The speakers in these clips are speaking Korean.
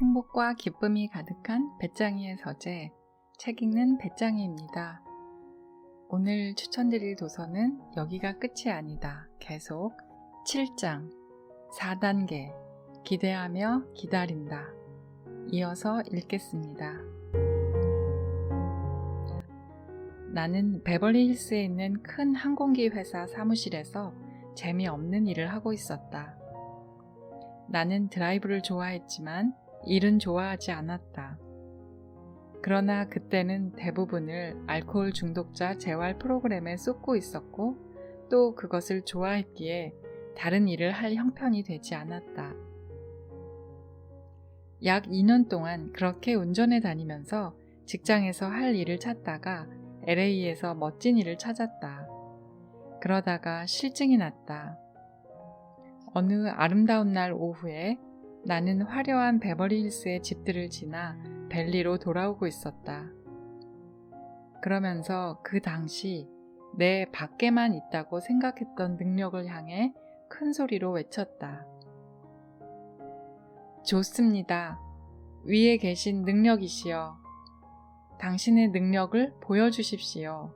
행복과 기쁨이 가득한 배짱이의 서재, 책 읽는 배짱이입니다. 오늘 추천드릴 도서는 여기가 끝이 아니다. 계속 7장 4단계 기대하며 기다린다. 이어서 읽겠습니다. 나는 베벌리힐스에 있는 큰 항공기 회사 사무실에서 재미없는 일을 하고 있었다. 나는 드라이브를 좋아했지만 일은 좋아하지 않았다. 그러나 그때는 대부분을 알코올 중독자 재활 프로그램에 쏟고 있었고 또 그것을 좋아했기에 다른 일을 할 형편이 되지 않았다. 약 2년 동안 그렇게 운전해 다니면서 직장에서 할 일을 찾다가 LA에서 멋진 일을 찾았다. 그러다가 실증이 났다. 어느 아름다운 날 오후에 나는 화려한 베버리힐스의 집들을 지나 벨리로 돌아오고 있었다. 그러면서 그 당시 내 밖에만 있다고 생각했던 능력을 향해 큰 소리로 외쳤다. 좋습니다. 위에 계신 능력이시여. 당신의 능력을 보여주십시오.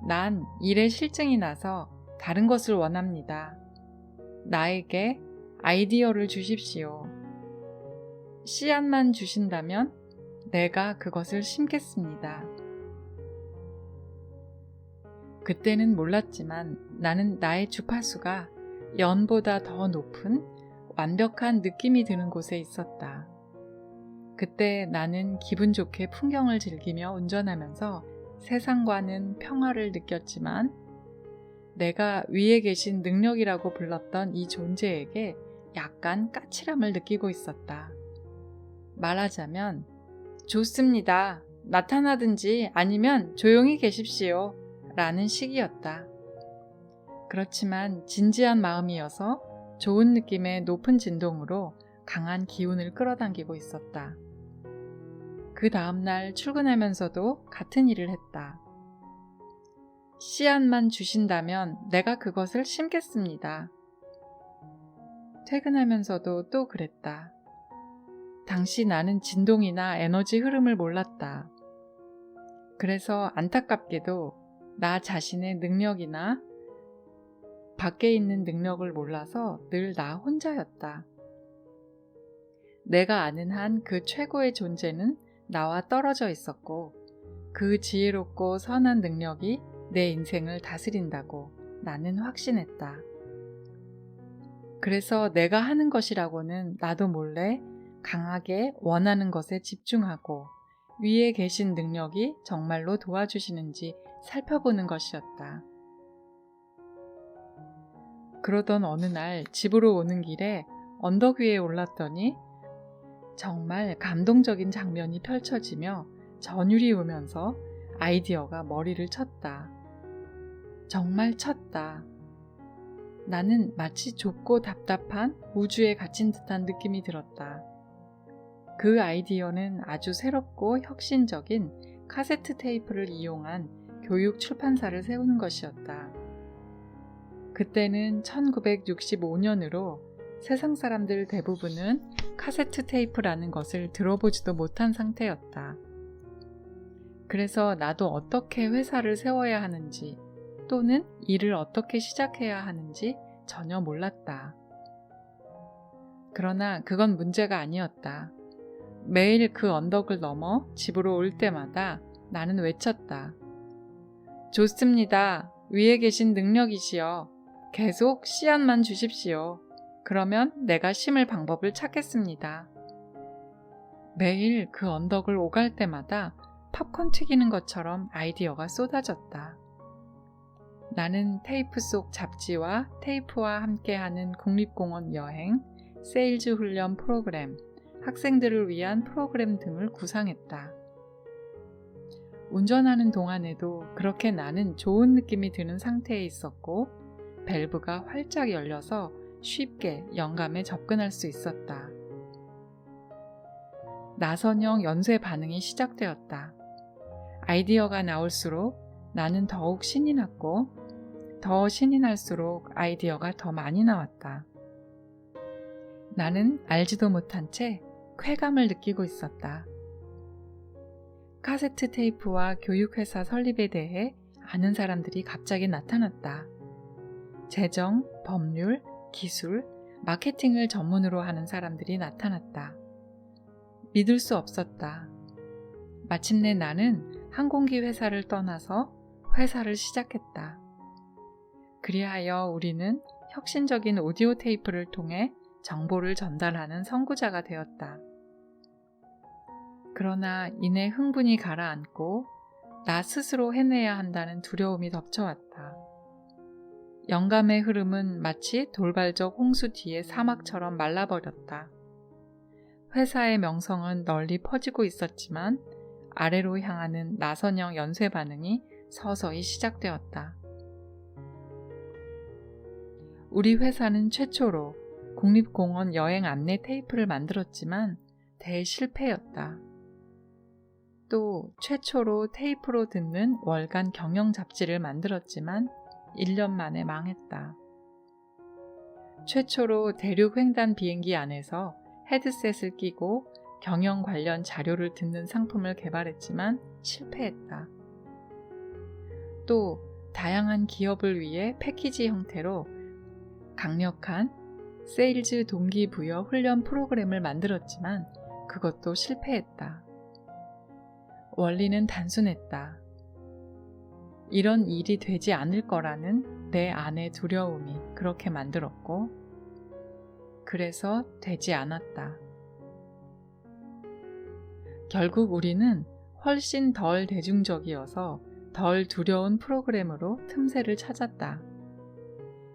난 일에 실증이 나서 다른 것을 원합니다. 나에게 아이디어를 주십시오. 씨앗만 주신다면 내가 그것을 심겠습니다. 그때는 몰랐지만 나는 나의 주파수가 연보다 더 높은 완벽한 느낌이 드는 곳에 있었다. 그때 나는 기분 좋게 풍경을 즐기며 운전하면서 세상과는 평화를 느꼈지만 내가 위에 계신 능력이라고 불렀던 이 존재에게 약간 까칠함을 느끼고 있었다. 말하자면 좋습니다. 나타나든지 아니면 조용히 계십시오. 라는 식이었다. 그렇지만 진지한 마음이어서 좋은 느낌의 높은 진동으로 강한 기운을 끌어당기고 있었다. 그 다음날 출근하면서도 같은 일을 했다. 씨앗만 주신다면 내가 그것을 심겠습니다. 퇴근하면서도 또 그랬다. 당시 나는 진동이나 에너지 흐름을 몰랐다. 그래서 안타깝게도 나 자신의 능력이나 밖에 있는 능력을 몰라서 늘 나 혼자였다. 내가 아는 한 그 최고의 존재는 나와 떨어져 있었고 그 지혜롭고 선한 능력이 내 인생을 다스린다고 나는 확신했다. 그래서 내가 하는 것이라고는 나도 몰래 강하게 원하는 것에 집중하고 위에 계신 능력이 정말로 도와주시는지 살펴보는 것이었다. 그러던 어느 날 집으로 오는 길에 언덕 위에 올랐더니 정말 감동적인 장면이 펼쳐지며 전율이 오면서 아이디어가 머리를 쳤다. 정말 쳤다. 나는 마치 좁고 답답한 우주에 갇힌 듯한 느낌이 들었다. 그 아이디어는 아주 새롭고 혁신적인 카세트 테이프를 이용한 교육 출판사를 세우는 것이었다. 그때는 1965년으로 세상 사람들 대부분은 카세트 테이프라는 것을 들어보지도 못한 상태였다. 그래서 나도 어떻게 회사를 세워야 하는지 또는 일을 어떻게 시작해야 하는지 전혀 몰랐다. 그러나 그건 문제가 아니었다. 매일 그 언덕을 넘어 집으로 올 때마다 나는 외쳤다. 좋습니다. 위에 계신 능력이시여. 계속 씨앗만 주십시오. 그러면 내가 심을 방법을 찾겠습니다. 매일 그 언덕을 오갈 때마다 팝콘 튀기는 것처럼 아이디어가 쏟아졌다. 나는 테이프 속 잡지와 테이프와 함께하는 국립공원 여행, 세일즈 훈련 프로그램, 학생들을 위한 프로그램 등을 구상했다. 운전하는 동안에도 그렇게 나는 좋은 느낌이 드는 상태에 있었고 밸브가 활짝 열려서 쉽게 영감에 접근할 수 있었다. 나선형 연쇄 반응이 시작되었다. 아이디어가 나올수록 나는 더욱 신이 났고 더 신이 날수록 아이디어가 더 많이 나왔다. 나는 알지도 못한 채 쾌감을 느끼고 있었다. 카세트 테이프와 교육회사 설립에 대해 아는 사람들이 갑자기 나타났다. 재정, 법률, 기술, 마케팅을 전문으로 하는 사람들이 나타났다. 믿을 수 없었다. 마침내 나는 항공기 회사를 떠나서 회사를 시작했다. 그리하여 우리는 혁신적인 오디오 테이프를 통해 정보를 전달하는 선구자가 되었다. 그러나 이내 흥분이 가라앉고 나 스스로 해내야 한다는 두려움이 덮쳐왔다. 영감의 흐름은 마치 돌발적 홍수 뒤의 사막처럼 말라버렸다. 회사의 명성은 널리 퍼지고 있었지만 아래로 향하는 나선형 연쇄 반응이 서서히 시작되었다. 우리 회사는 최초로 국립공원 여행 안내 테이프를 만들었지만 대실패였다. 또 최초로 테이프로 듣는 월간 경영 잡지를 만들었지만 1년 만에 망했다. 최초로 대륙 횡단 비행기 안에서 헤드셋을 끼고 경영 관련 자료를 듣는 상품을 개발했지만 실패했다. 또 다양한 기업을 위해 패키지 형태로 강력한 세일즈 동기부여 훈련 프로그램을 만들었지만 그것도 실패했다. 원리는 단순했다. 이런 일이 되지 않을 거라는 내 안의 두려움이 그렇게 만들었고, 그래서 되지 않았다. 결국 우리는 훨씬 덜 대중적이어서 덜 두려운 프로그램으로 틈새를 찾았다.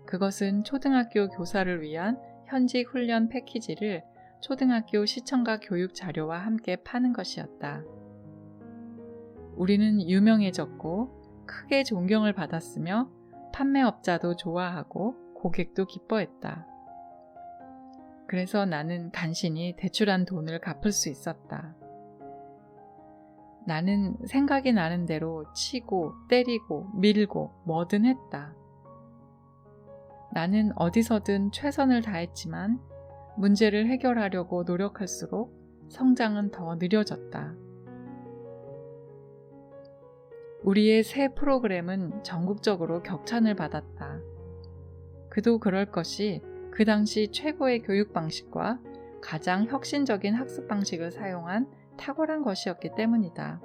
그것은 초등학교 교사를 위한 현직 훈련 패키지를 초등학교 시청각 교육 자료와 함께 파는 것이었다. 우리는 유명해졌고 크게 존경을 받았으며 판매업자도 좋아하고 고객도 기뻐했다. 그래서 나는 간신히 대출한 돈을 갚을 수 있었다. 나는 생각이 나는 대로 치고 때리고 밀고 뭐든 했다. 나는 어디서든 최선을 다했지만 문제를 해결하려고 노력할수록 성장은 더 느려졌다. 우리의 새 프로그램은 전국적으로 격찬을 받았다. 그도 그럴 것이 그 당시 최고의 교육 방식과 가장 혁신적인 학습 방식을 사용한 탁월한 것이었기 때문이다.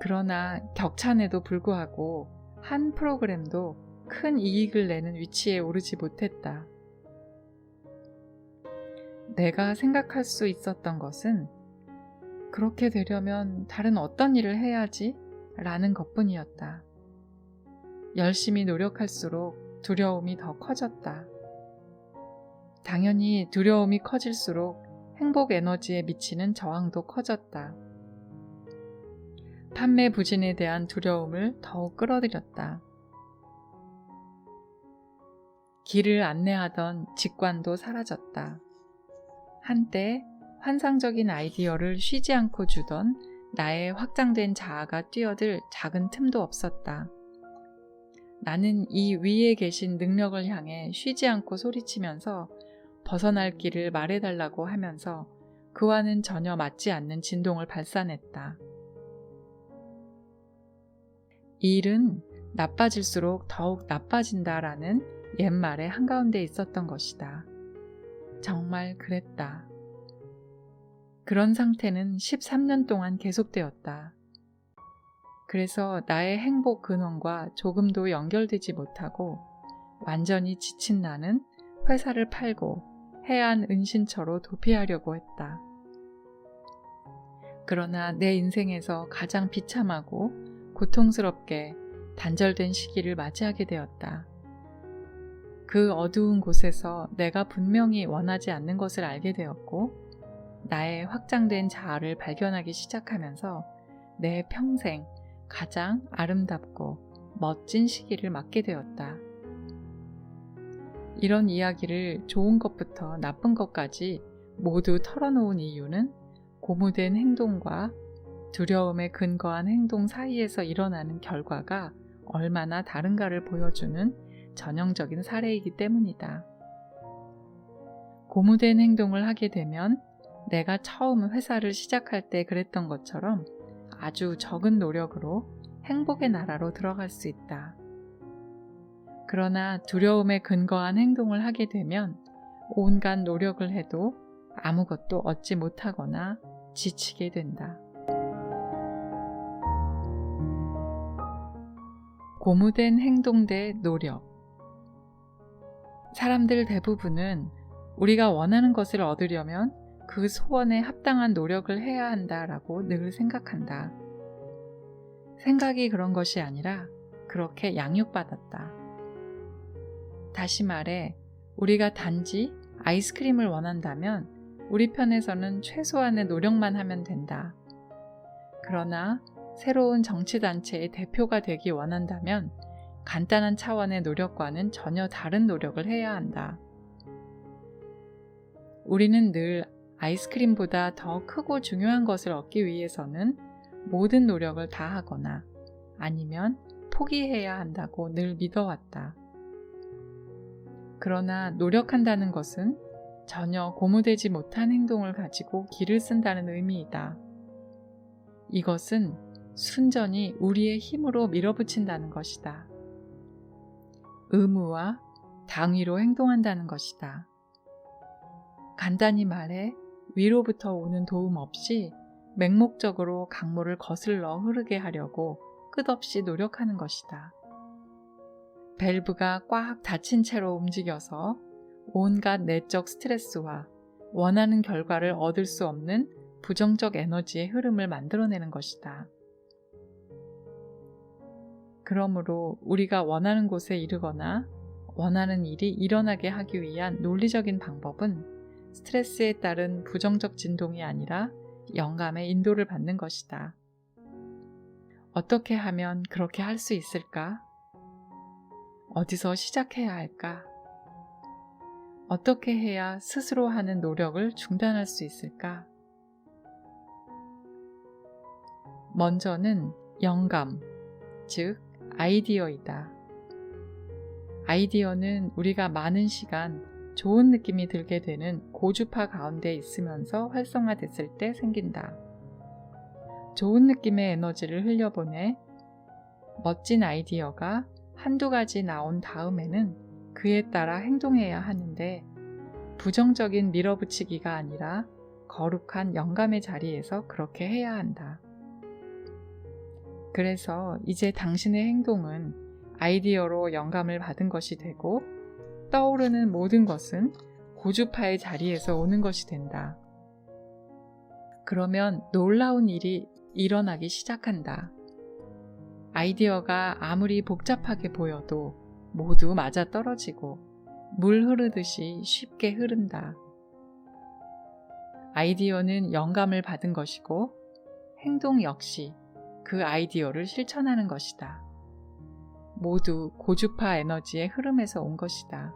그러나 격찬에도 불구하고 한 프로그램도 큰 이익을 내는 위치에 오르지 못했다. 내가 생각할 수 있었던 것은 그렇게 되려면 다른 어떤 일을 해야지? 라는 것뿐이었다. 열심히 노력할수록 두려움이 더 커졌다. 당연히 두려움이 커질수록 행복 에너지에 미치는 저항도 커졌다. 판매 부진에 대한 두려움을 더욱 끌어들였다. 길을 안내하던 직관도 사라졌다. 한때 환상적인 아이디어를 쉬지 않고 주던 나의 확장된 자아가 뛰어들 작은 틈도 없었다. 나는 이 위에 계신 능력을 향해 쉬지 않고 소리치면서 벗어날 길을 말해달라고 하면서 그와는 전혀 맞지 않는 진동을 발산했다. 이 일은 나빠질수록 더욱 나빠진다라는 옛말의 한가운데 있었던 것이다. 정말 그랬다. 그런 상태는 13년 동안 계속되었다. 그래서 나의 행복 근원과 조금도 연결되지 못하고 완전히 지친 나는 회사를 팔고 해안 은신처로 도피하려고 했다. 그러나 내 인생에서 가장 비참하고 고통스럽게 단절된 시기를 맞이하게 되었다. 그 어두운 곳에서 내가 분명히 원하지 않는 것을 알게 되었고 나의 확장된 자아를 발견하기 시작하면서 내 평생 가장 아름답고 멋진 시기를 맞게 되었다. 이런 이야기를 좋은 것부터 나쁜 것까지 모두 털어놓은 이유는 고무된 행동과 두려움에 근거한 행동 사이에서 일어나는 결과가 얼마나 다른가를 보여주는 전형적인 사례이기 때문이다. 고무된 행동을 하게 되면 내가 처음 회사를 시작할 때 그랬던 것처럼 아주 적은 노력으로 행복의 나라로 들어갈 수 있다. 그러나 두려움에 근거한 행동을 하게 되면 온갖 노력을 해도 아무것도 얻지 못하거나 지치게 된다. 고무된 행동 대 노력. 사람들 대부분은 우리가 원하는 것을 얻으려면 그 소원에 합당한 노력을 해야 한다라고 늘 생각한다. 생각이 그런 것이 아니라 그렇게 양육받았다. 다시 말해, 우리가 단지 아이스크림을 원한다면 우리 편에서는 최소한의 노력만 하면 된다. 그러나 새로운 정치단체의 대표가 되기 원한다면 간단한 차원의 노력과는 전혀 다른 노력을 해야 한다. 우리는 늘 아이스크림보다 더 크고 중요한 것을 얻기 위해서는 모든 노력을 다하거나 아니면 포기해야 한다고 늘 믿어왔다. 그러나 노력한다는 것은 전혀 고무되지 못한 행동을 가지고 기를 쓴다는 의미이다. 이것은 순전히 우리의 힘으로 밀어붙인다는 것이다. 의무와 당위로 행동한다는 것이다. 간단히 말해 위로부터 오는 도움 없이 맹목적으로 강물을 거슬러 흐르게 하려고 끝없이 노력하는 것이다. 밸브가 꽉 닫힌 채로 움직여서 온갖 내적 스트레스와 원하는 결과를 얻을 수 없는 부정적 에너지의 흐름을 만들어내는 것이다. 그러므로 우리가 원하는 곳에 이르거나 원하는 일이 일어나게 하기 위한 논리적인 방법은 스트레스에 따른 부정적 진동이 아니라 영감의 인도를 받는 것이다. 어떻게 하면 그렇게 할 수 있을까? 어디서 시작해야 할까? 어떻게 해야 스스로 하는 노력을 중단할 수 있을까? 먼저는 영감, 즉 아이디어이다. 아이디어는 우리가 많은 시간 좋은 느낌이 들게 되는 고주파 가운데 있으면서 활성화됐을 때 생긴다. 좋은 느낌의 에너지를 흘려보내 멋진 아이디어가 한두 가지 나온 다음에는 그에 따라 행동해야 하는데 부정적인 밀어붙이기가 아니라 거룩한 영감의 자리에서 그렇게 해야 한다. 그래서 이제 당신의 행동은 아이디어로 영감을 받은 것이 되고 떠오르는 모든 것은 고주파의 자리에서 오는 것이 된다. 그러면 놀라운 일이 일어나기 시작한다. 아이디어가 아무리 복잡하게 보여도 모두 맞아떨어지고 물 흐르듯이 쉽게 흐른다. 아이디어는 영감을 받은 것이고 행동 역시 그 아이디어를 실천하는 것이다. 모두 고주파 에너지의 흐름에서 온 것이다.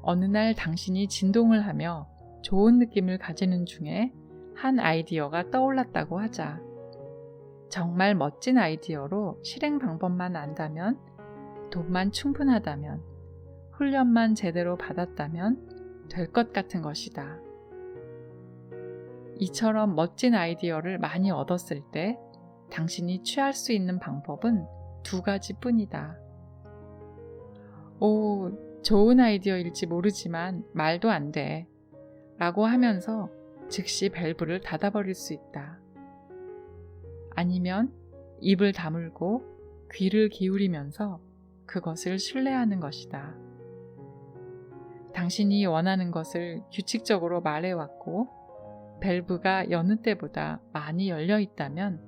어느 날 당신이 진동을 하며 좋은 느낌을 가지는 중에 한 아이디어가 떠올랐다고 하자. 정말 멋진 아이디어로 실행 방법만 안다면, 돈만 충분하다면, 훈련만 제대로 받았다면 될 것 같은 것이다. 이처럼 멋진 아이디어를 많이 얻었을 때 당신이 취할 수 있는 방법은 두 가지뿐이다. 오, 좋은 아이디어일지 모르지만 말도 안 돼. 라고 하면서 즉시 밸브를 닫아버릴 수 있다. 아니면 입을 다물고 귀를 기울이면서 그것을 신뢰하는 것이다. 당신이 원하는 것을 규칙적으로 말해왔고 밸브가 여느 때보다 많이 열려 있다면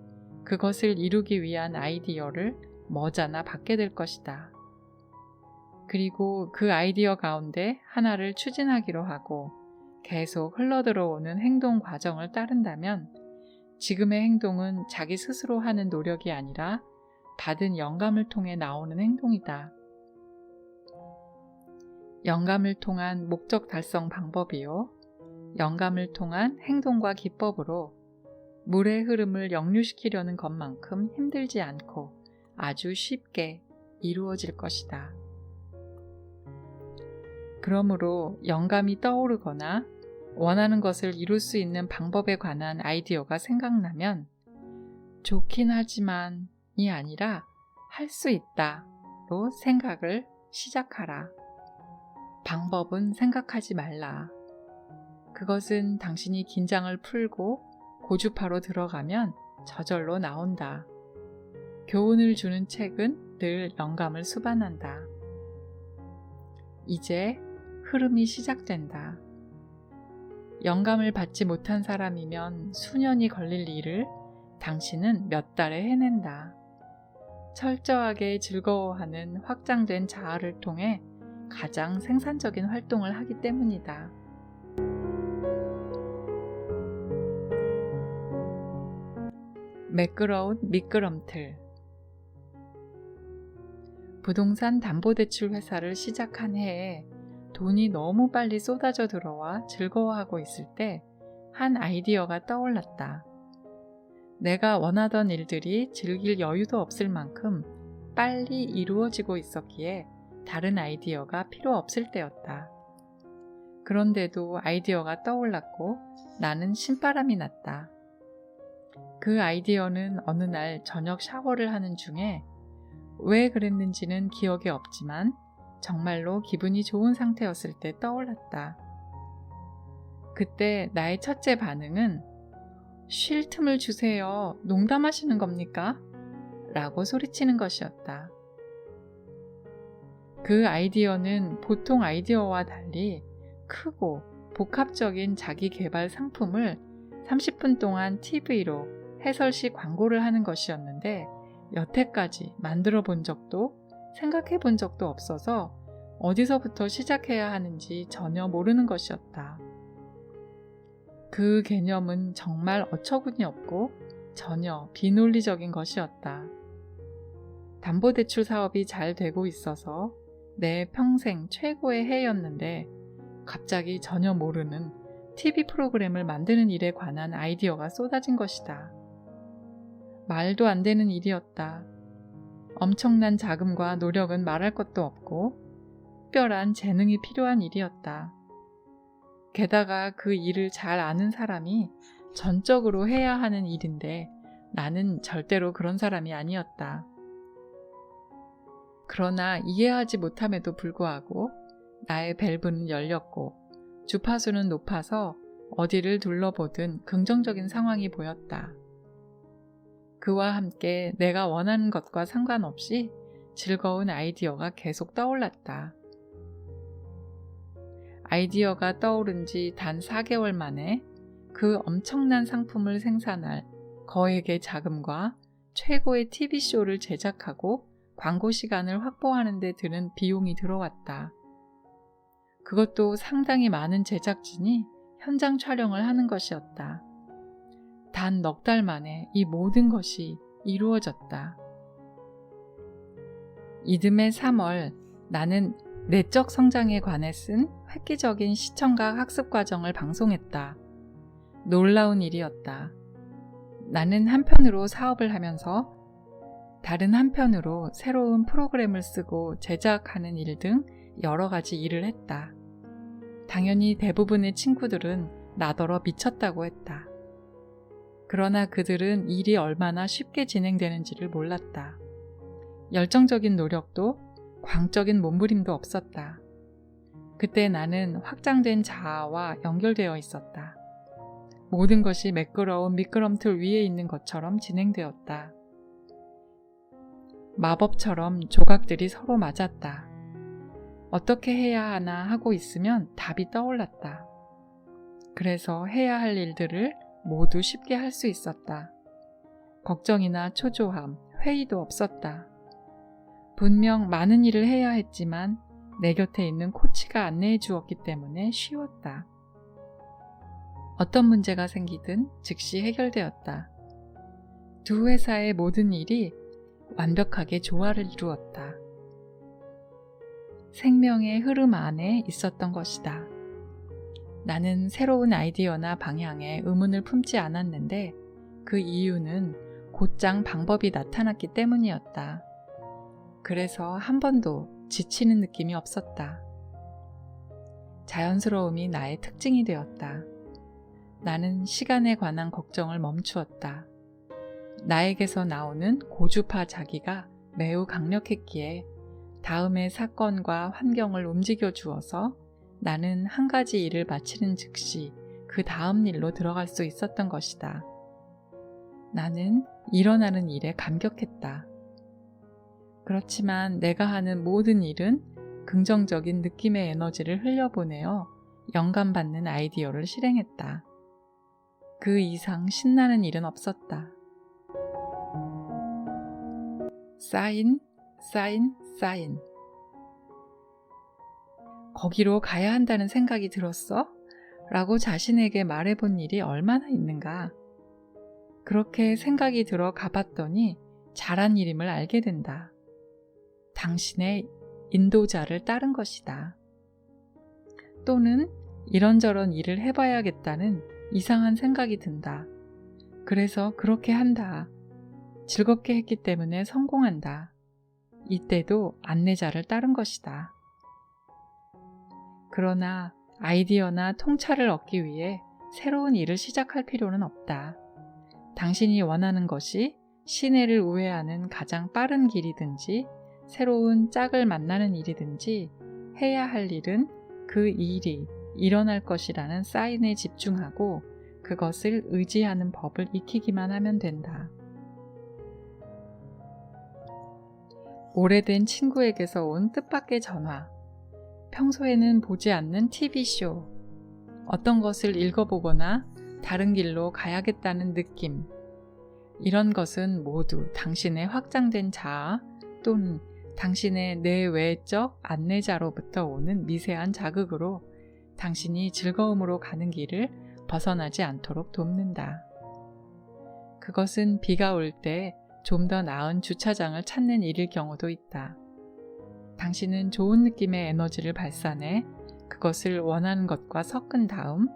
그것을 이루기 위한 아이디어를 머지않아 받게 될 것이다. 그리고 그 아이디어 가운데 하나를 추진하기로 하고 계속 흘러들어오는 행동 과정을 따른다면 지금의 행동은 자기 스스로 하는 노력이 아니라 받은 영감을 통해 나오는 행동이다. 영감을 통한 목적 달성 방법이요. 영감을 통한 행동과 기법으로 물의 흐름을 역류시키려는 것만큼 힘들지 않고 아주 쉽게 이루어질 것이다. 그러므로 영감이 떠오르거나 원하는 것을 이룰 수 있는 방법에 관한 아이디어가 생각나면 좋긴 하지만이 아니라 할 수 있다로 생각을 시작하라. 방법은 생각하지 말라. 그것은 당신이 긴장을 풀고 고주파로 들어가면 저절로 나온다. 교훈을 주는 책은 늘 영감을 수반한다. 이제 흐름이 시작된다. 영감을 받지 못한 사람이면 수년이 걸릴 일을 당신은 몇 달에 해낸다. 철저하게 즐거워하는 확장된 자아를 통해 가장 생산적인 활동을 하기 때문이다. 매끄러운 미끄럼틀. 부동산 담보대출 회사를 시작한 해에 돈이 너무 빨리 쏟아져 들어와 즐거워하고 있을 때 한 아이디어가 떠올랐다. 내가 원하던 일들이 즐길 여유도 없을 만큼 빨리 이루어지고 있었기에 다른 아이디어가 필요 없을 때였다. 그런데도 아이디어가 떠올랐고 나는 신바람이 났다. 그 아이디어는 어느 날 저녁 샤워를 하는 중에 왜 그랬는지는 기억에 없지만 정말로 기분이 좋은 상태였을 때 떠올랐다. 그때 나의 첫째 반응은 쉴 틈을 주세요. 농담하시는 겁니까? 라고 소리치는 것이었다. 그 아이디어는 보통 아이디어와 달리 크고 복합적인 자기 개발 상품을 30분 동안 TV로 해설시 광고를 하는 것이었는데 여태까지 만들어 본 적도 생각해 본 적도 없어서 어디서부터 시작해야 하는지 전혀 모르는 것이었다. 그 개념은 정말 어처구니 없고 전혀 비논리적인 것이었다. 담보대출 사업이 잘 되고 있어서 내 평생 최고의 해였는데 갑자기 전혀 모르는 TV 프로그램을 만드는 일에 관한 아이디어가 쏟아진 것이다. 말도 안 되는 일이었다. 엄청난 자금과 노력은 말할 것도 없고 특별한 재능이 필요한 일이었다. 게다가 그 일을 잘 아는 사람이 전적으로 해야 하는 일인데 나는 절대로 그런 사람이 아니었다. 그러나 이해하지 못함에도 불구하고 나의 밸브는 열렸고 주파수는 높아서 어디를 둘러보든 긍정적인 상황이 보였다. 그와 함께 내가 원하는 것과 상관없이 즐거운 아이디어가 계속 떠올랐다. 아이디어가 떠오른 지 단 4개월 만에 그 엄청난 상품을 생산할 거액의 자금과 최고의 TV쇼를 제작하고 광고 시간을 확보하는 데 드는 비용이 들어왔다. 그것도 상당히 많은 제작진이 현장 촬영을 하는 것이었다. 단 넉 달 만에 이 모든 것이 이루어졌다. 이듬해 3월 나는 내적 성장에 관해 쓴 획기적인 시청각 학습 과정을 방송했다. 놀라운 일이었다. 나는 한편으로 사업을 하면서 다른 한편으로 새로운 프로그램을 쓰고 제작하는 일 등 여러 가지 일을 했다. 당연히 대부분의 친구들은 나더러 미쳤다고 했다. 그러나 그들은 일이 얼마나 쉽게 진행되는지를 몰랐다. 열정적인 노력도 광적인 몸부림도 없었다. 그때 나는 확장된 자아와 연결되어 있었다. 모든 것이 매끄러운 미끄럼틀 위에 있는 것처럼 진행되었다. 마법처럼 조각들이 서로 맞았다. 어떻게 해야 하나 하고 있으면 답이 떠올랐다. 그래서 해야 할 일들을 모두 쉽게 할 수 있었다. 걱정이나 초조함, 회의도 없었다. 분명 많은 일을 해야 했지만 내 곁에 있는 코치가 안내해 주었기 때문에 쉬웠다. 어떤 문제가 생기든 즉시 해결되었다. 두 회사의 모든 일이 완벽하게 조화를 이루었다. 생명의 흐름 안에 있었던 것이다. 나는 새로운 아이디어나 방향에 의문을 품지 않았는데 그 이유는 곧장 방법이 나타났기 때문이었다. 그래서 한 번도 지치는 느낌이 없었다. 자연스러움이 나의 특징이 되었다. 나는 시간에 관한 걱정을 멈추었다. 나에게서 나오는 고주파 자기가 매우 강력했기에 다음의 사건과 환경을 움직여 주어서 나는 한 가지 일을 마치는 즉시 그 다음 일로 들어갈 수 있었던 것이다. 나는 일어나는 일에 감격했다. 그렇지만 내가 하는 모든 일은 긍정적인 느낌의 에너지를 흘려보내어 영감받는 아이디어를 실행했다. 그 이상 신나는 일은 없었다. 사인. 거기로 가야 한다는 생각이 들었어? 라고 자신에게 말해본 일이 얼마나 있는가? 그렇게 생각이 들어 가봤더니 잘한 일임을 알게 된다. 당신의 인도자를 따른 것이다. 또는 이런저런 일을 해봐야겠다는 이상한 생각이 든다. 그래서 그렇게 한다. 즐겁게 했기 때문에 성공한다. 이때도 안내자를 따른 것이다. 그러나 아이디어나 통찰을 얻기 위해 새로운 일을 시작할 필요는 없다. 당신이 원하는 것이 시내를 우회하는 가장 빠른 길이든지 새로운 짝을 만나는 일이든지 해야 할 일은 그 일이 일어날 것이라는 사인에 집중하고 그것을 의지하는 법을 익히기만 하면 된다. 오래된 친구에게서 온 뜻밖의 전화. 평소에는 보지 않는 TV쇼. 어떤 것을 읽어보거나 다른 길로 가야겠다는 느낌. 이런 것은 모두 당신의 확장된 자아 또는 당신의 내외적 안내자로부터 오는 미세한 자극으로 당신이 즐거움으로 가는 길을 벗어나지 않도록 돕는다. 그것은 비가 올 때 좀 더 나은 주차장을 찾는 일일 경우도 있다. 당신은 좋은 느낌의 에너지를 발산해 그것을 원하는 것과 섞은 다음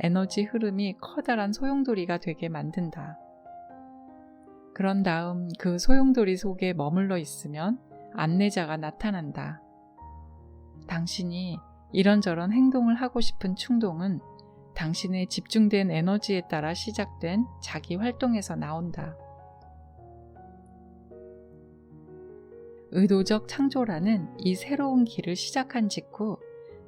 에너지 흐름이 커다란 소용돌이가 되게 만든다. 그런 다음 그 소용돌이 속에 머물러 있으면 안내자가 나타난다. 당신이 이런저런 행동을 하고 싶은 충동은 당신의 집중된 에너지에 따라 시작된 자기 활동에서 나온다. 의도적 창조라는 이 새로운 길을 시작한 직후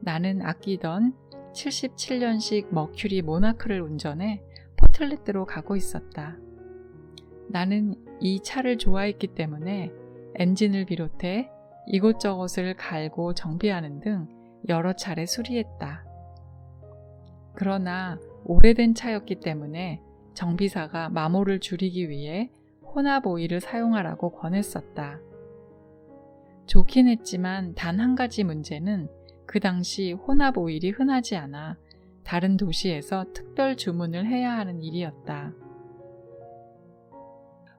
나는 아끼던 77년식 머큐리 모나크를 운전해 포틀랜드로 가고 있었다. 나는 이 차를 좋아했기 때문에 엔진을 비롯해 이곳저곳을 갈고 정비하는 등 여러 차례 수리했다. 그러나 오래된 차였기 때문에 정비사가 마모를 줄이기 위해 혼합 오일을 사용하라고 권했었다. 좋긴 했지만 단 한 가지 문제는 그 당시 혼합 오일이 흔하지 않아 다른 도시에서 특별 주문을 해야 하는 일이었다.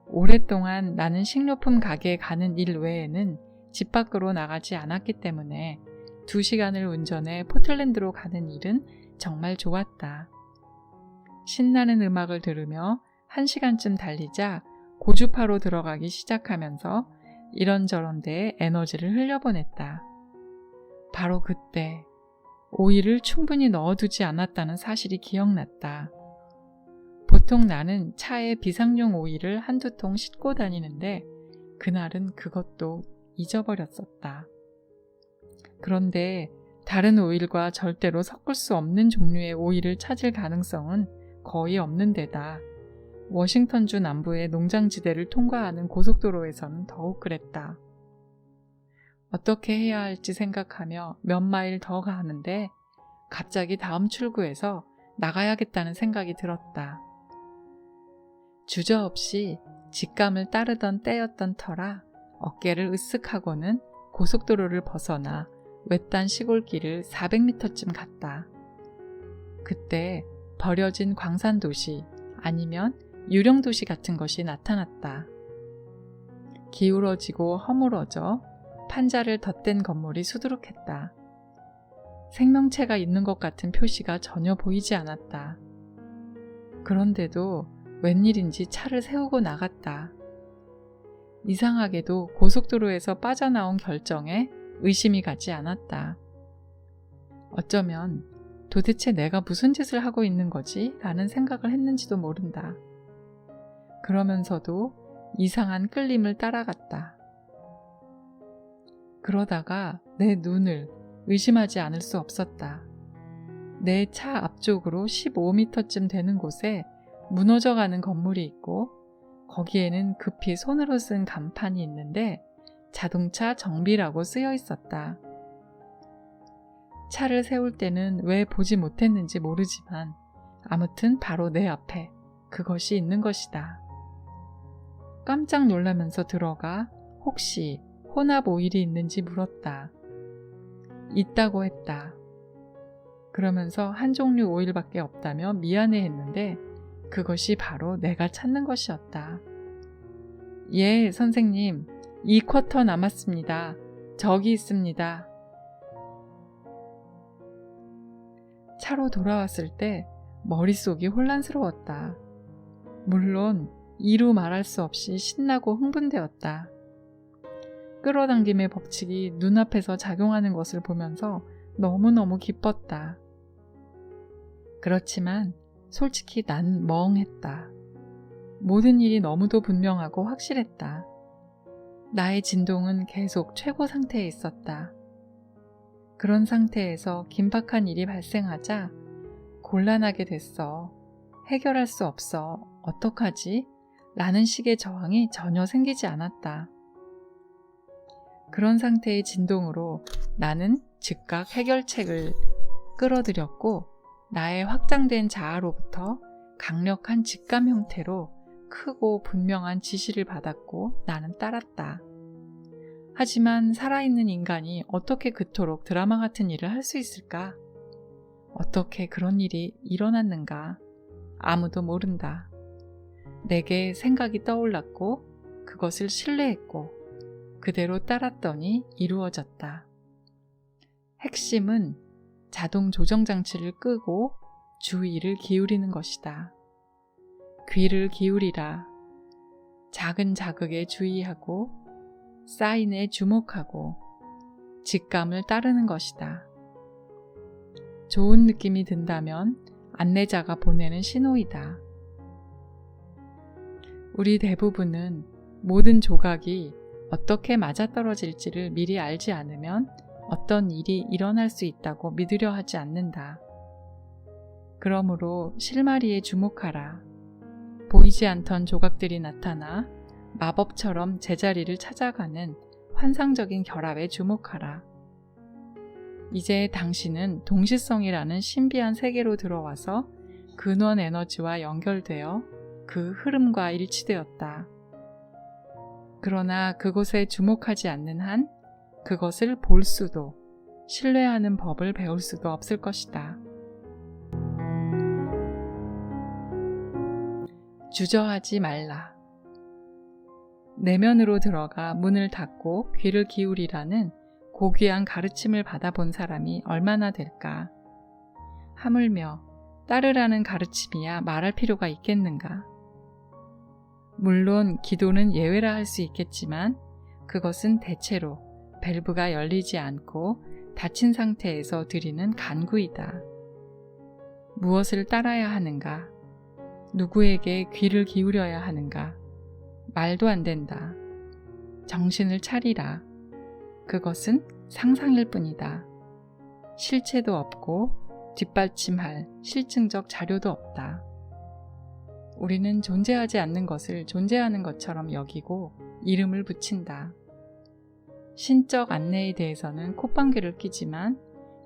오랫동안 나는 식료품 가게에 가는 일 외에는 집 밖으로 나가지 않았기 때문에 2시간을 운전해 포틀랜드로 가는 일은 정말 좋았다. 신나는 음악을 들으며 1시간쯤 달리자 고주파로 들어가기 시작하면서 이런저런 데에 에너지를 흘려보냈다. 바로 그때 오일을 충분히 넣어두지 않았다는 사실이 기억났다. 보통 나는 차에 비상용 오일을 한두 통 싣고 다니는데 그날은 그것도 잊어버렸었다. 그런데 다른 오일과 절대로 섞을 수 없는 종류의 오일을 찾을 가능성은 거의 없는 데다 워싱턴주 남부의 농장지대를 통과하는 고속도로에서는 더욱 그랬다. 어떻게 해야 할지 생각하며 몇 마일 더 가는데 갑자기 다음 출구에서 나가야겠다는 생각이 들었다. 주저없이 직감을 따르던 때였던 터라 어깨를 으쓱하고는 고속도로를 벗어나 외딴 시골길을 400m쯤 갔다. 그때 버려진 광산도시 아니면 유령도시 같은 것이 나타났다. 기울어지고 허물어져 판자를 덧댄 건물이 수두룩했다. 생명체가 있는 것 같은 표시가 전혀 보이지 않았다. 그런데도 웬일인지 차를 세우고 나갔다. 이상하게도 고속도로에서 빠져나온 결정에 의심이 가지 않았다. 어쩌면 도대체 내가 무슨 짓을 하고 있는 거지? 라는 생각을 했는지도 모른다. 그러면서도 이상한 끌림을 따라갔다. 그러다가 내 눈을 의심하지 않을 수 없었다. 내 차 앞쪽으로 15m쯤 되는 곳에 무너져가는 건물이 있고 거기에는 급히 손으로 쓴 간판이 있는데 자동차 정비라고 쓰여 있었다. 차를 세울 때는 왜 보지 못했는지 모르지만 아무튼 바로 내 앞에 그것이 있는 것이다. 깜짝 놀라면서 들어가 혹시 혼합 오일이 있는지 물었다. 있다고 했다. 그러면서 한 종류 오일밖에 없다며 미안해 했는데 그것이 바로 내가 찾는 것이었다. 예, 선생님. 2쿼터 남았습니다. 저기 있습니다. 차로 돌아왔을 때 머릿속이 혼란스러웠다. 물론 이루 말할 수 없이 신나고 흥분되었다. 끌어당김의 법칙이 눈앞에서 작용하는 것을 보면서 너무너무 기뻤다. 그렇지만 솔직히 난 멍했다. 모든 일이 너무도 분명하고 확실했다. 나의 진동은 계속 최고 상태에 있었다. 그런 상태에서 긴박한 일이 발생하자 곤란하게 됐어. 해결할 수 없어. 어떡하지? 라는 식의 저항이 전혀 생기지 않았다. 그런 상태의 진동으로 나는 즉각 해결책을 끌어들였고 나의 확장된 자아로부터 강력한 직감 형태로 크고 분명한 지시를 받았고 나는 따랐다. 하지만 살아있는 인간이 어떻게 그토록 드라마 같은 일을 할 수 있을까? 어떻게 그런 일이 일어났는가? 아무도 모른다. 내게 생각이 떠올랐고 그것을 신뢰했고 그대로 따랐더니 이루어졌다. 핵심은 자동 조정 장치를 끄고 주의를 기울이는 것이다. 귀를 기울이라. 작은 자극에 주의하고 사인에 주목하고 직감을 따르는 것이다. 좋은 느낌이 든다면 안내자가 보내는 신호이다. 우리 대부분은 모든 조각이 어떻게 맞아떨어질지를 미리 알지 않으면 어떤 일이 일어날 수 있다고 믿으려 하지 않는다. 그러므로 실마리에 주목하라. 보이지 않던 조각들이 나타나 마법처럼 제자리를 찾아가는 환상적인 결합에 주목하라. 이제 당신은 동시성이라는 신비한 세계로 들어와서 근원 에너지와 연결되어 그 흐름과 일치되었다. 그러나 그곳에 주목하지 않는 한 그것을 볼 수도 신뢰하는 법을 배울 수도 없을 것이다. 주저하지 말라. 내면으로 들어가 문을 닫고 귀를 기울이라는 고귀한 가르침을 받아본 사람이 얼마나 될까? 하물며 따르라는 가르침이야 말할 필요가 있겠는가? 물론 기도는 예외라 할 수 있겠지만 그것은 대체로 밸브가 열리지 않고 닫힌 상태에서 드리는 간구이다. 무엇을 따라야 하는가? 누구에게 귀를 기울여야 하는가? 말도 안 된다. 정신을 차리라. 그것은 상상일 뿐이다. 실체도 없고 뒷받침할 실증적 자료도 없다. 우리는 존재하지 않는 것을 존재하는 것처럼 여기고 이름을 붙인다. 신적 안내에 대해서는 콧방귀를 뀌지만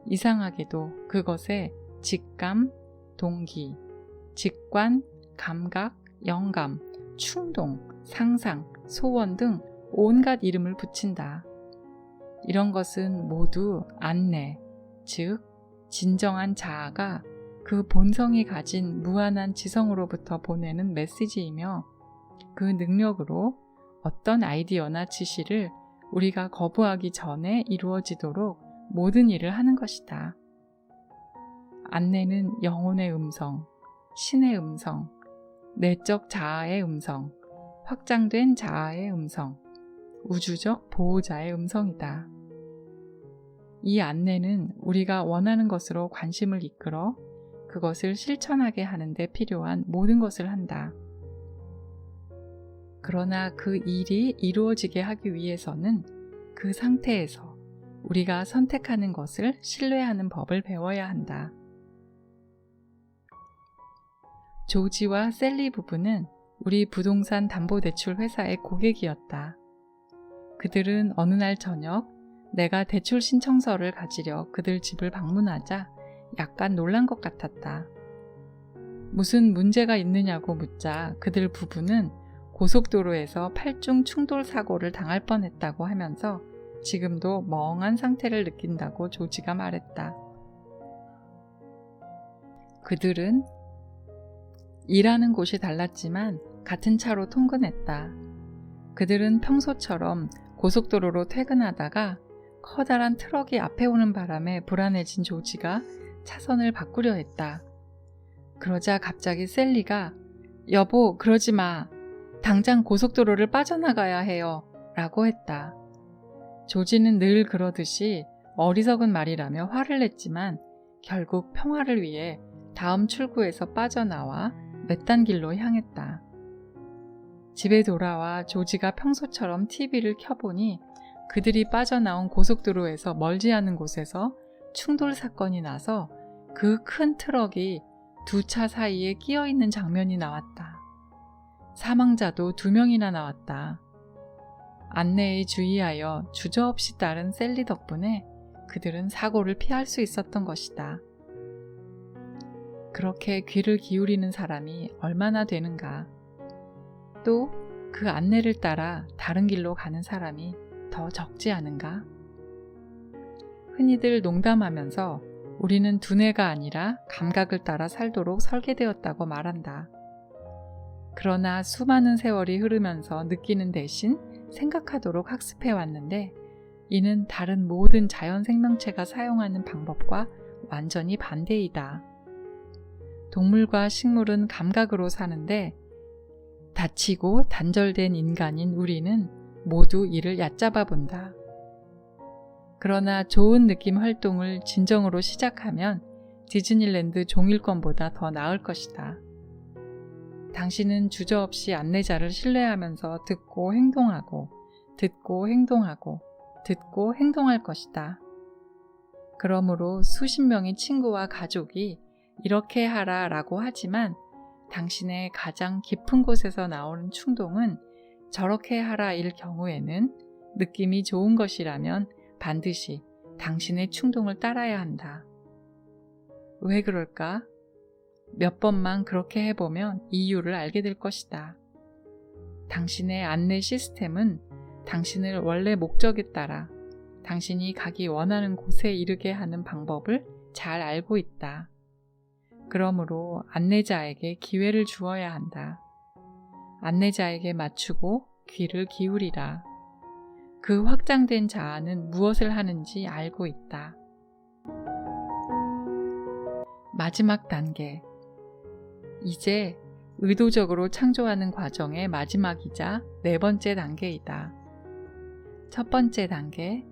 이상하게도 그것에 직감, 동기, 직관, 감각, 영감, 충동, 상상, 소원 등 온갖 이름을 붙인다. 이런 것은 모두 안내, 즉 진정한 자아가 그 본성이 가진 무한한 지성으로부터 보내는 메시지이며 그 능력으로 어떤 아이디어나 지시를 우리가 거부하기 전에 이루어지도록 모든 일을 하는 것이다. 안내는 영혼의 음성, 신의 음성, 내적 자아의 음성, 확장된 자아의 음성, 우주적 보호자의 음성이다. 이 안내는 우리가 원하는 것으로 관심을 이끌어 그것을 실천하게 하는 데 필요한 모든 것을 한다. 그러나 그 일이 이루어지게 하기 위해서는 그 상태에서 우리가 선택하는 것을 신뢰하는 법을 배워야 한다. 조지와 셀리 부부는 우리 부동산 담보대출 회사의 고객이었다. 그들은 어느 날 저녁 내가 대출 신청서를 가지려 그들 집을 방문하자 약간 놀란 것 같았다. 무슨 문제가 있느냐고 묻자 그들 부부는 고속도로에서 8중 충돌 사고를 당할 뻔했다고 하면서 지금도 멍한 상태를 느낀다고 조지가 말했다. 그들은 일하는 곳이 달랐지만 같은 차로 통근했다. 그들은 평소처럼 고속도로로 퇴근하다가 커다란 트럭이 앞에 오는 바람에 불안해진 조지가 차선을 바꾸려 했다. 그러자 갑자기 셀리가 "여보, 그러지 마. 당장 고속도로를 빠져나가야 해요." 라고 했다. 조지는 늘 그러듯이 어리석은 말이라며 화를 냈지만 결국 평화를 위해 다음 출구에서 빠져나와 외딴 길로 향했다. 집에 돌아와 조지가 평소처럼 TV를 켜보니 그들이 빠져나온 고속도로에서 멀지 않은 곳에서 충돌 사건이 나서 그 큰 트럭이 두 차 사이에 끼어 있는 장면이 나왔다. 사망자도 2명이나 나왔다. 안내에 주의하여 주저없이 따른 셀리 덕분에 그들은 사고를 피할 수 있었던 것이다. 그렇게 귀를 기울이는 사람이 얼마나 되는가? 또 그 안내를 따라 다른 길로 가는 사람이 더 적지 않은가? 흔히들 농담하면서 우리는 두뇌가 아니라 감각을 따라 살도록 설계되었다고 말한다. 그러나 수많은 세월이 흐르면서 느끼는 대신 생각하도록 학습해 왔는데 이는 다른 모든 자연 생명체가 사용하는 방법과 완전히 반대이다. 동물과 식물은 감각으로 사는데 다치고 단절된 인간인 우리는 모두 이를 얕잡아 본다. 그러나 좋은 느낌 활동을 진정으로 시작하면 디즈니랜드 종일권보다 더 나을 것이다. 당신은 주저없이 안내자를 신뢰하면서 듣고 행동하고, 듣고 행동하고, 듣고 행동할 것이다. 그러므로 수십 명의 친구와 가족이 이렇게 하라 라고 하지만 당신의 가장 깊은 곳에서 나오는 충동은 저렇게 하라 일 경우에는 느낌이 좋은 것이라면 반드시 당신의 충동을 따라야 한다. 왜 그럴까? 몇 번만 그렇게 해보면 이유를 알게 될 것이다. 당신의 안내 시스템은 당신을 원래 목적에 따라 당신이 가기 원하는 곳에 이르게 하는 방법을 잘 알고 있다. 그러므로 안내자에게 기회를 주어야 한다. 안내자에게 맞추고 귀를 기울이라. 그 확장된 자아는 무엇을 하는지 알고 있다. 마지막 단계. 이제 의도적으로 창조하는 과정의 마지막이자 4번째 단계이다. 첫 번째 단계,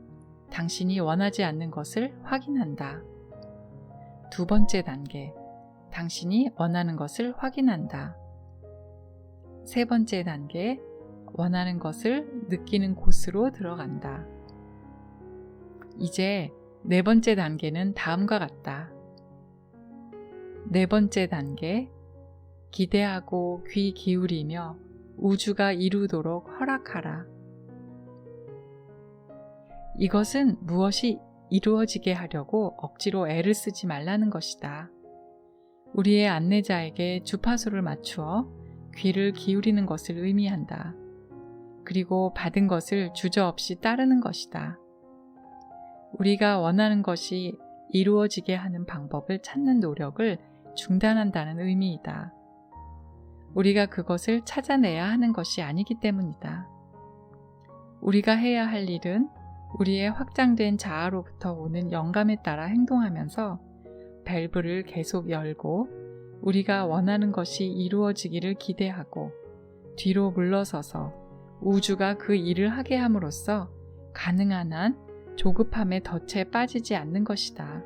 당신이 원하지 않는 것을 확인한다. 두 번째 단계, 당신이 원하는 것을 확인한다. 세 번째 단계, 원하는 것을 느끼는 곳으로 들어간다. 이제 4번째 단계는 다음과 같다. 4번째 단계, 기대하고 귀 기울이며 우주가 이루도록 허락하라. 이것은 무엇이 이루어지게 하려고 억지로 애를 쓰지 말라는 것이다. 우리의 안내자에게 주파수를 맞추어 귀를 기울이는 것을 의미한다. 그리고 받은 것을 주저없이 따르는 것이다. 우리가 원하는 것이 이루어지게 하는 방법을 찾는 노력을 중단한다는 의미이다. 우리가 그것을 찾아내야 하는 것이 아니기 때문이다. 우리가 해야 할 일은 우리의 확장된 자아로부터 오는 영감에 따라 행동하면서 밸브를 계속 열고 우리가 원하는 것이 이루어지기를 기대하고 뒤로 물러서서 우주가 그 일을 하게 함으로써 가능한 한 조급함에 덫에 빠지지 않는 것이다.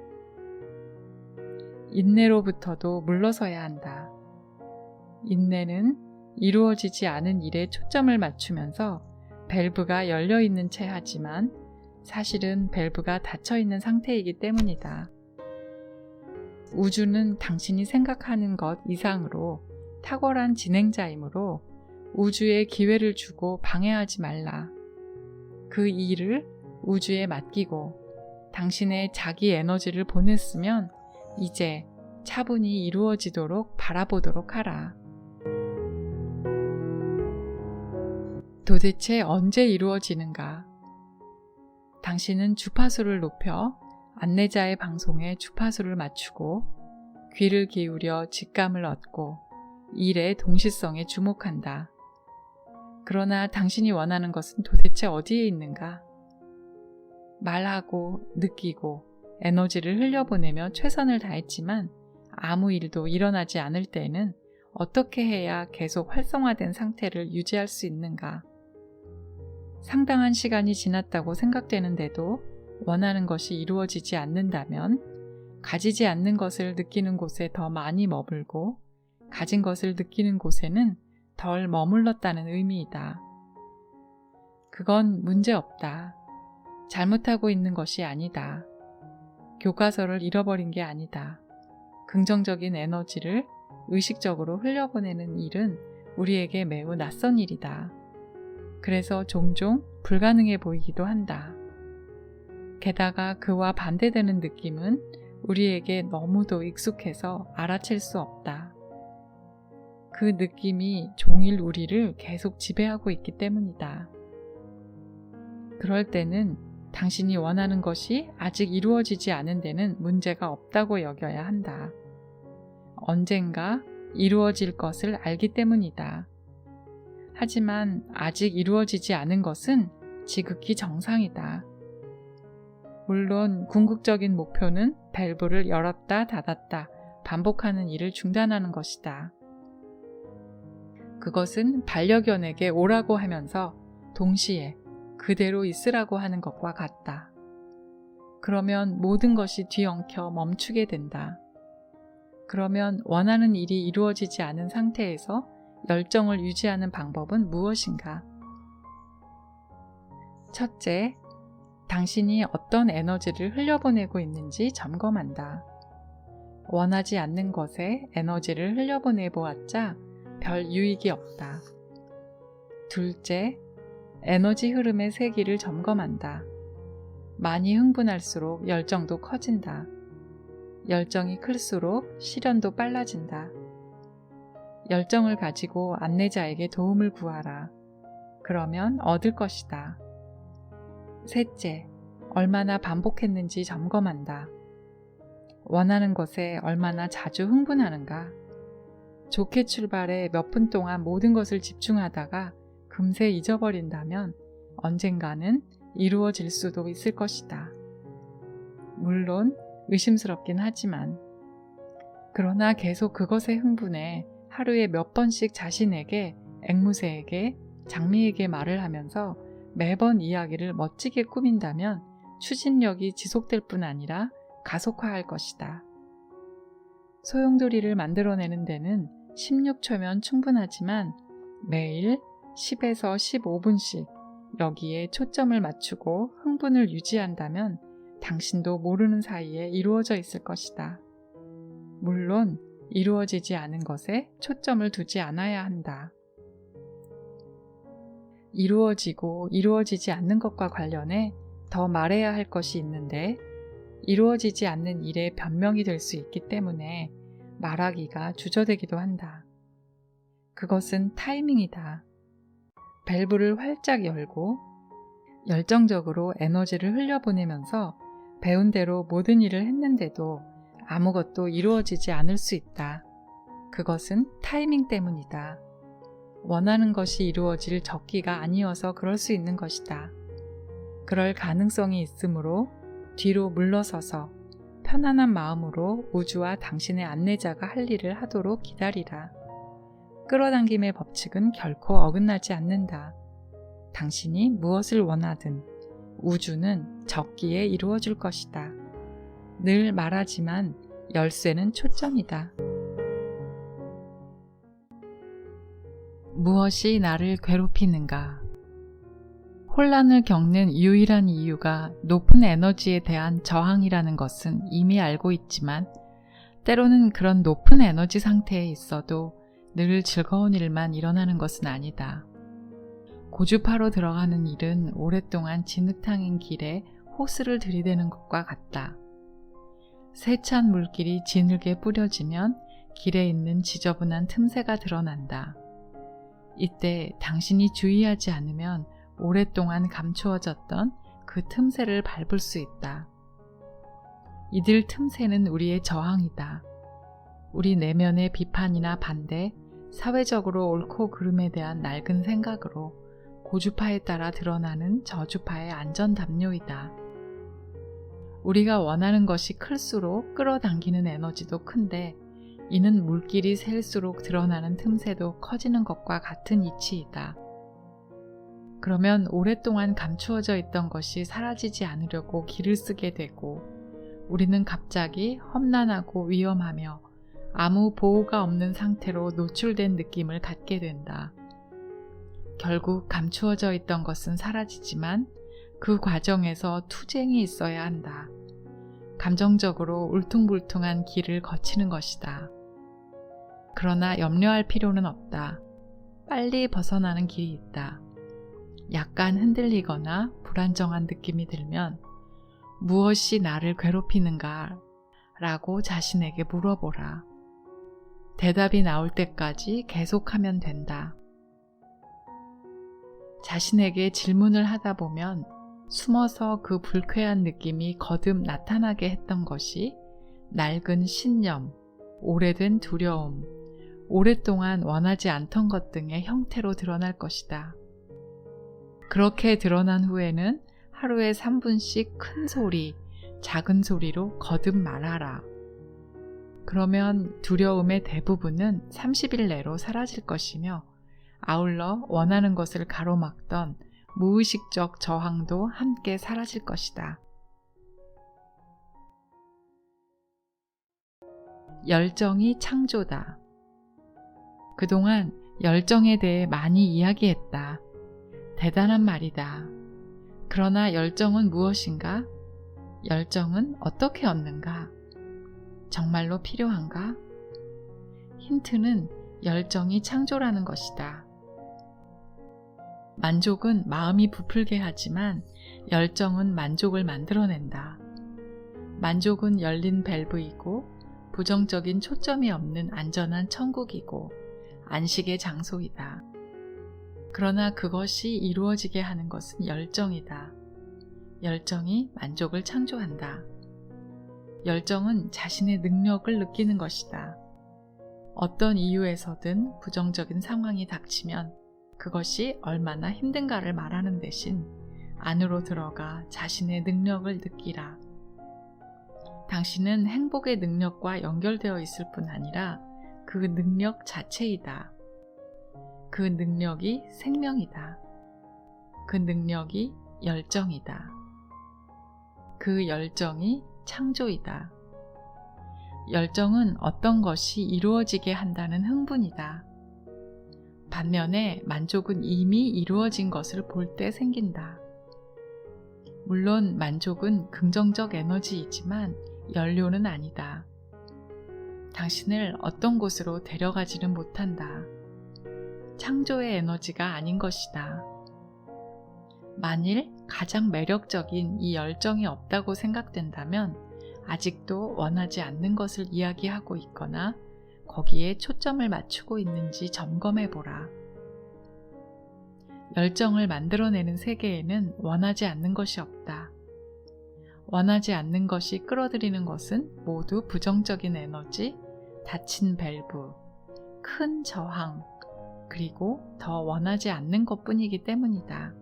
인내로부터도 물러서야 한다. 인내는 이루어지지 않은 일에 초점을 맞추면서 밸브가 열려있는 채 하지만 사실은 밸브가 닫혀있는 상태이기 때문이다. 우주는 당신이 생각하는 것 이상으로 탁월한 진행자이므로 우주에 기회를 주고 방해하지 말라. 그 일을 우주에 맡기고 당신의 자기 에너지를 보냈으면 이제 차분히 이루어지도록 바라보도록 하라. 도대체 언제 이루어지는가? 당신은 주파수를 높여 안내자의 방송에 주파수를 맞추고 귀를 기울여 직감을 얻고 일의 동시성에 주목한다. 그러나 당신이 원하는 것은 도대체 어디에 있는가? 말하고 느끼고 에너지를 흘려보내며 최선을 다했지만 아무 일도 일어나지 않을 때에는 어떻게 해야 계속 활성화된 상태를 유지할 수 있는가? 상당한 시간이 지났다고 생각되는데도 원하는 것이 이루어지지 않는다면 가지지 않는 것을 느끼는 곳에 더 많이 머물고 가진 것을 느끼는 곳에는 덜 머물렀다는 의미이다. 그건 문제없다. 잘못하고 있는 것이 아니다. 교과서를 잃어버린 게 아니다. 긍정적인 에너지를 의식적으로 흘려보내는 일은 우리에게 매우 낯선 일이다. 그래서 종종 불가능해 보이기도 한다. 게다가 그와 반대되는 느낌은 우리에게 너무도 익숙해서 알아챌 수 없다. 그 느낌이 종일 우리를 계속 지배하고 있기 때문이다. 그럴 때는 당신이 원하는 것이 아직 이루어지지 않은 데는 문제가 없다고 여겨야 한다. 언젠가 이루어질 것을 알기 때문이다. 하지만 아직 이루어지지 않은 것은 지극히 정상이다. 물론 궁극적인 목표는 밸브를 열었다 닫았다 반복하는 일을 중단하는 것이다. 그것은 반려견에게 오라고 하면서 동시에 그대로 있으라고 하는 것과 같다. 그러면 모든 것이 뒤엉켜 멈추게 된다. 그러면 원하는 일이 이루어지지 않은 상태에서 열정을 유지하는 방법은 무엇인가? 첫째, 당신이 어떤 에너지를 흘려보내고 있는지 점검한다. 원하지 않는 것에 에너지를 흘려보내 보았자 별 유익이 없다. 둘째, 에너지 흐름의 세기를 점검한다. 많이 흥분할수록 열정도 커진다. 열정이 클수록 실현도 빨라진다. 열정을 가지고 안내자에게 도움을 구하라. 그러면 얻을 것이다. 셋째, 얼마나 반복했는지 점검한다. 원하는 것에 얼마나 자주 흥분하는가? 좋게 출발해 몇 분 동안 모든 것을 집중하다가 금세 잊어버린다면 언젠가는 이루어질 수도 있을 것이다. 물론 의심스럽긴 하지만 그러나 계속 그것에 흥분해 하루에 몇 번씩 자신에게, 앵무새에게, 장미에게 말을 하면서 매번 이야기를 멋지게 꾸민다면 추진력이 지속될 뿐 아니라 가속화할 것이다. 소용돌이를 만들어내는 데는 16초면 충분하지만 매일 10에서 15분씩 여기에 초점을 맞추고 흥분을 유지한다면 당신도 모르는 사이에 이루어져 있을 것이다. 물론 이루어지지 않은 것에 초점을 두지 않아야 한다. 이루어지고 이루어지지 않는 것과 관련해 더 말해야 할 것이 있는데 이루어지지 않는 일의 변명이 될 수 있기 때문에 말하기가 주저되기도 한다. 그것은 타이밍이다. 밸브를 활짝 열고 열정적으로 에너지를 흘려보내면서 배운 대로 모든 일을 했는데도 아무것도 이루어지지 않을 수 있다. 그것은 타이밍 때문이다. 원하는 것이 이루어질 적기가 아니어서 그럴 수 있는 것이다. 그럴 가능성이 있으므로 뒤로 물러서서 편안한 마음으로 우주와 당신의 안내자가 할 일을 하도록 기다리라. 끌어당김의 법칙은 결코 어긋나지 않는다. 당신이 무엇을 원하든 우주는 적기에 이루어질 것이다. 늘 말하지만 열쇠는 초점이다. 무엇이 나를 괴롭히는가? 혼란을 겪는 유일한 이유가 높은 에너지에 대한 저항이라는 것은 이미 알고 있지만 때로는 그런 높은 에너지 상태에 있어도 늘 즐거운 일만 일어나는 것은 아니다. 고주파로 들어가는 일은 오랫동안 진흙탕인 길에 호스를 들이대는 것과 같다. 세찬 물길이 진흙에 뿌려지면 길에 있는 지저분한 틈새가 드러난다. 이때 당신이 주의하지 않으면 오랫동안 감추어졌던 그 틈새를 밟을 수 있다. 이들 틈새는 우리의 저항이다. 우리 내면의 비판이나 반대, 사회적으로 옳고 그름에 대한 낡은 생각으로 고주파에 따라 드러나는 저주파의 안전담요이다. 우리가 원하는 것이 클수록 끌어당기는 에너지도 큰데 이는 물길이 셀수록 드러나는 틈새도 커지는 것과 같은 이치이다. 그러면 오랫동안 감추어져 있던 것이 사라지지 않으려고 길을 쓰게 되고 우리는 갑자기 험난하고 위험하며 아무 보호가 없는 상태로 노출된 느낌을 갖게 된다. 결국 감추어져 있던 것은 사라지지만 그 과정에서 투쟁이 있어야 한다. 감정적으로 울퉁불퉁한 길을 거치는 것이다. 그러나 염려할 필요는 없다. 빨리 벗어나는 길이 있다. 약간 흔들리거나 불안정한 느낌이 들면 무엇이 나를 괴롭히는가? 라고 자신에게 물어보라. 대답이 나올 때까지 계속하면 된다. 자신에게 질문을 하다 보면 숨어서 그 불쾌한 느낌이 거듭 나타나게 했던 것이 낡은 신념, 오래된 두려움, 오랫동안 원하지 않던 것 등의 형태로 드러날 것이다. 그렇게 드러난 후에는 하루에 3분씩 큰 소리, 작은 소리로 거듭 말하라. 그러면 두려움의 대부분은 30일 내로 사라질 것이며 아울러 원하는 것을 가로막던 무의식적 저항도 함께 사라질 것이다. 열정이 창조다. 그동안 열정에 대해 많이 이야기했다. 대단한 말이다. 그러나 열정은 무엇인가? 열정은 어떻게 얻는가? 정말로 필요한가? 힌트는 열정이 창조라는 것이다. 만족은 마음이 부풀게 하지만 열정은 만족을 만들어낸다. 만족은 열린 밸브이고 부정적인 초점이 없는 안전한 천국이고 안식의 장소이다. 그러나 그것이 이루어지게 하는 것은 열정이다. 열정이 만족을 창조한다. 열정은 자신의 능력을 느끼는 것이다. 어떤 이유에서든 부정적인 상황이 닥치면 그것이 얼마나 힘든가를 말하는 대신 안으로 들어가 자신의 능력을 느끼라. 당신은 행복의 능력과 연결되어 있을 뿐 아니라 그 능력 자체이다. 그 능력이 생명이다. 그 능력이 열정이다. 그 열정이 창조이다. 열정은 어떤 것이 이루어지게 한다는 흥분이다. 반면에 만족은 이미 이루어진 것을 볼 때 생긴다. 물론 만족은 긍정적 에너지이지만 연료는 아니다. 당신을 어떤 곳으로 데려가지는 못한다. 창조의 에너지가 아닌 것이다. 만일 가장 매력적인 이 열정이 없다고 생각된다면 아직도 원하지 않는 것을 이야기하고 있거나 거기에 초점을 맞추고 있는지 점검해보라. 열정을 만들어내는 세계에는 원하지 않는 것이 없다. 원하지 않는 것이 끌어들이는 것은 모두 부정적인 에너지, 닫힌 밸브, 큰 저항, 그리고 더 원하지 않는 것뿐이기 때문이다.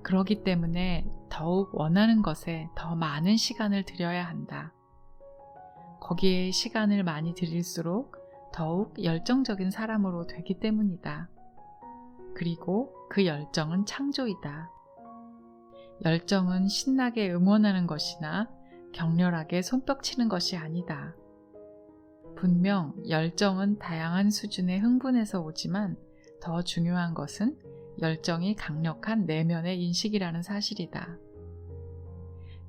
그렇기 때문에 더욱 원하는 것에 더 많은 시간을 들여야 한다. 거기에 시간을 많이 들일수록 더욱 열정적인 사람으로 되기 때문이다. 그리고 그 열정은 창조이다. 열정은 신나게 응원하는 것이나 격렬하게 손뼉치는 것이 아니다. 분명 열정은 다양한 수준의 흥분에서 오지만 더 중요한 것은 열정이 강력한 내면의 인식이라는 사실이다.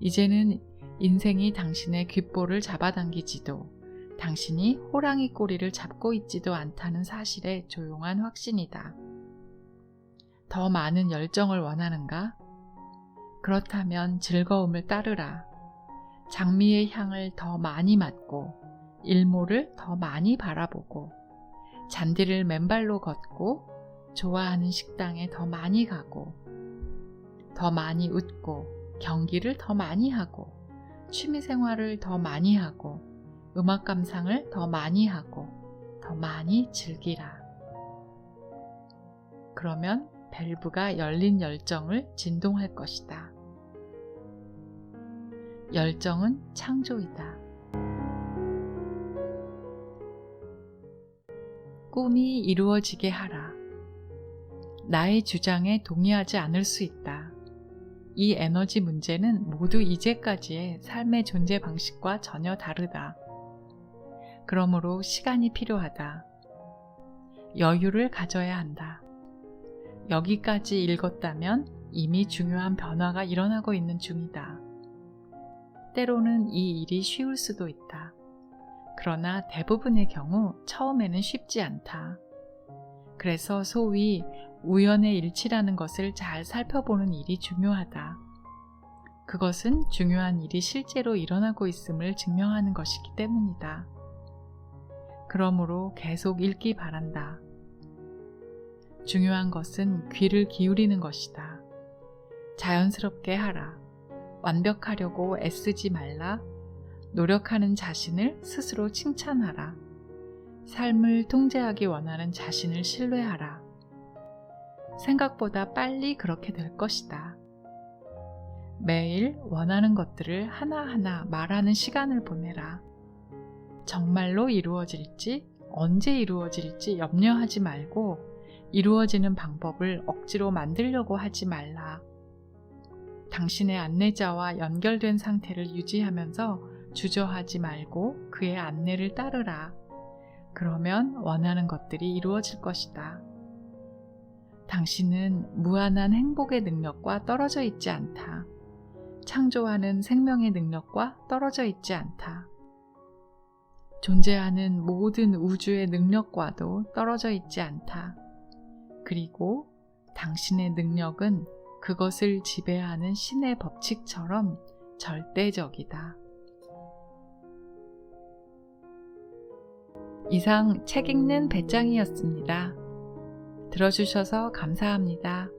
이제는 인생이 당신의 귓볼을 잡아당기지도 당신이 호랑이 꼬리를 잡고 있지도 않다는 사실의 조용한 확신이다. 더 많은 열정을 원하는가? 그렇다면 즐거움을 따르라. 장미의 향을 더 많이 맡고 일몰을 더 많이 바라보고 잔디를 맨발로 걷고 좋아하는 식당에 더 많이 가고 더 많이 웃고 경기를 더 많이 하고 취미생활을 더 많이 하고 음악 감상을 더 많이 하고 더 많이 즐기라. 그러면 밸브가 열린 열정을 진동할 것이다. 열정은 창조이다. 꿈이 이루어지게 하라. 나의 주장에 동의하지 않을 수 있다. 이 에너지 문제는 모두 이제까지의 삶의 존재 방식과 전혀 다르다. 그러므로 시간이 필요하다. 여유를 가져야 한다. 여기까지 읽었다면 이미 중요한 변화가 일어나고 있는 중이다. 때로는 이 일이 쉬울 수도 있다. 그러나 대부분의 경우 처음에는 쉽지 않다. 그래서 소위 우연의 일치라는 것을 잘 살펴보는 일이 중요하다. 그것은 중요한 일이 실제로 일어나고 있음을 증명하는 것이기 때문이다. 그러므로 계속 읽기 바란다. 중요한 것은 귀를 기울이는 것이다. 자연스럽게 하라. 완벽하려고 애쓰지 말라. 노력하는 자신을 스스로 칭찬하라. 삶을 통제하기 원하는 자신을 신뢰하라. 생각보다 빨리 그렇게 될 것이다. 매일 원하는 것들을 하나하나 말하는 시간을 보내라. 정말로 이루어질지, 언제 이루어질지 염려하지 말고 이루어지는 방법을 억지로 만들려고 하지 말라. 당신의 안내자와 연결된 상태를 유지하면서 주저하지 말고 그의 안내를 따르라. 그러면 원하는 것들이 이루어질 것이다. 당신은 무한한 행복의 능력과 떨어져 있지 않다. 창조하는 생명의 능력과 떨어져 있지 않다. 존재하는 모든 우주의 능력과도 떨어져 있지 않다. 그리고 당신의 능력은 그것을 지배하는 신의 법칙처럼 절대적이다. 이상 책 읽는 배짱이었습니다. 들어주셔서 감사합니다.